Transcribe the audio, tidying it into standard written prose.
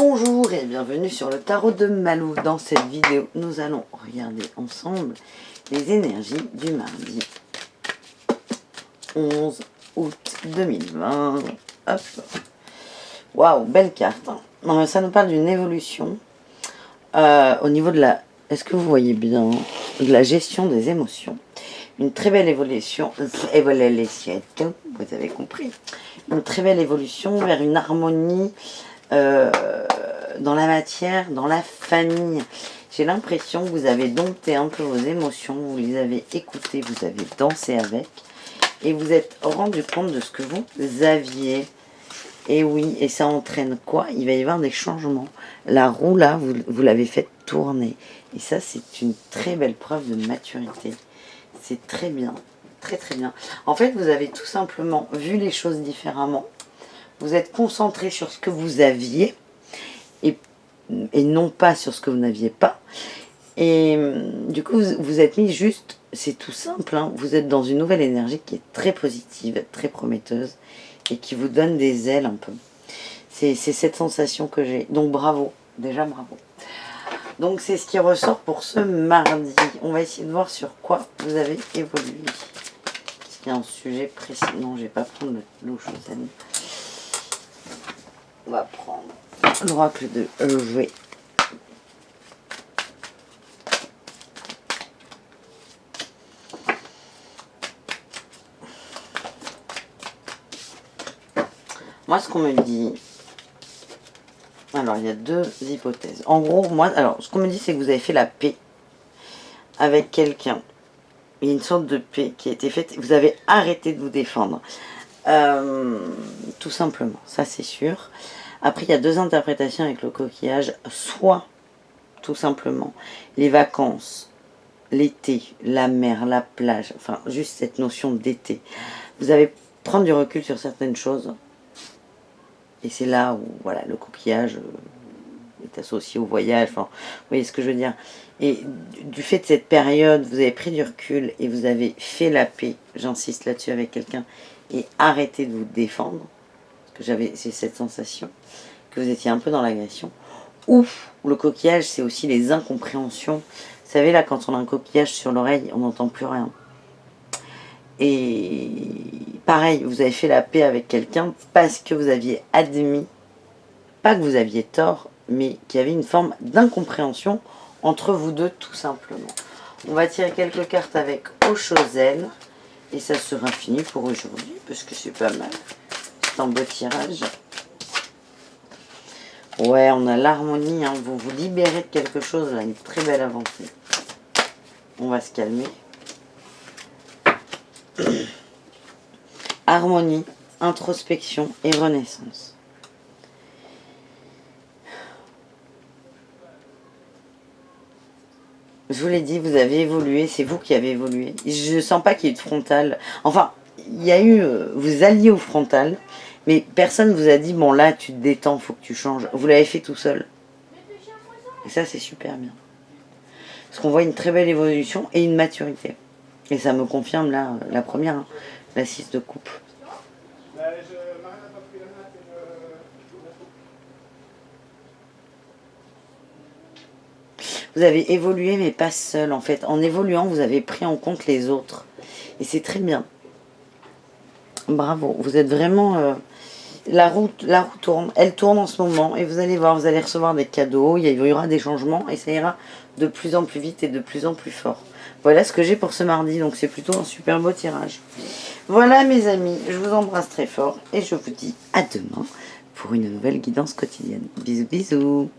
Bonjour et bienvenue sur le tarot de Malou. Dans cette vidéo, nous allons regarder ensemble les énergies du mardi 11 août 2020. Hop. Waouh, belle carte. Hein. Ça nous parle d'une évolution au niveau de la... Est-ce que vous voyez bien? De la gestion des émotions. Une très belle évolution. Vous avez compris. Une très belle évolution vers une harmonie dans la matière, dans la famille. J'ai l'impression que vous avez dompté un peu vos émotions, vous les avez écoutées, vous avez dansé avec, et vous êtes rendu compte de ce que vous aviez. Et oui, et ça entraîne quoi? Il va y avoir des changements. La roue là, vous l'avez fait tourner. Et ça, c'est une très belle preuve de maturité. C'est très bien, très très bien. En fait, vous avez tout simplement vu les choses différemment. Vous êtes concentré sur ce que vous aviez et non pas sur ce que vous n'aviez pas. Et du coup, vous êtes mis juste, c'est tout simple, hein, vous êtes dans une nouvelle énergie qui est très positive, très prometteuse et qui vous donne des ailes un peu. C'est cette sensation que j'ai. Donc bravo, déjà bravo. Donc c'est ce qui ressort pour ce mardi. On va essayer de voir sur quoi vous avez évolué. Est-ce qu'il y a un sujet précis? Non, je ne vais pas prendre l'eau chaude. On va prendre l'oracle de Hervé. Moi, ce qu'on me dit... Alors, il y a deux hypothèses. En gros, moi, alors, ce qu'on me dit, c'est que vous avez fait la paix avec quelqu'un. Il y a une sorte de paix qui a été faite. Vous avez arrêté de vous défendre. Tout simplement, ça c'est sûr. Après, il y a deux interprétations avec le coquillage. Soit, tout simplement, les vacances, l'été, la mer, la plage, enfin, juste cette notion d'été. Vous avez prendre du recul sur certaines choses. Et c'est là où, voilà, le coquillage est associé au voyage. Enfin, vous voyez ce que je veux dire. Et du fait de cette période, vous avez pris du recul et vous avez fait la paix, j'insiste là-dessus, avec quelqu'un, et arrêtez de vous défendre. Parce que c'est cette sensation que vous étiez un peu dans l'agression. Ou le coquillage, c'est aussi les incompréhensions. Vous savez, là, quand on a un coquillage sur l'oreille, on n'entend plus rien. Et pareil, vous avez fait la paix avec quelqu'un parce que vous aviez admis, pas que vous aviez tort, mais qu'il y avait une forme d'incompréhension entre vous deux, tout simplement. On va tirer quelques cartes avec Oshozen. Et ça sera fini pour aujourd'hui, parce que c'est pas mal. C'est un beau tirage. Ouais, on a l'harmonie, hein. Vous vous libérez de quelque chose, là, une très belle avancée. On va se calmer. Harmonie, introspection et renaissance. Je vous l'ai dit, vous avez évolué, c'est vous qui avez évolué. Je ne sens pas qu'il y ait de frontal. Enfin, il y a eu, vous alliez au frontal, mais personne vous a dit, bon là, tu te détends, il faut que tu changes. Vous l'avez fait tout seul. Et ça, c'est super bien. Parce qu'on voit une très belle évolution et une maturité. Et ça me confirme, là, la première, hein, la 6 de coupe. Vous avez évolué, mais pas seul, en fait. En évoluant, vous avez pris en compte les autres. Et c'est très bien. Bravo. Vous êtes vraiment... la roue tourne. Elle tourne en ce moment. Et vous allez voir, vous allez recevoir des cadeaux. Il y aura des changements. Et ça ira de plus en plus vite et de plus en plus fort. Voilà ce que j'ai pour ce mardi. Donc, c'est plutôt un super beau tirage. Voilà, mes amis. Je vous embrasse très fort. Et je vous dis à demain pour une nouvelle guidance quotidienne. Bisous, bisous.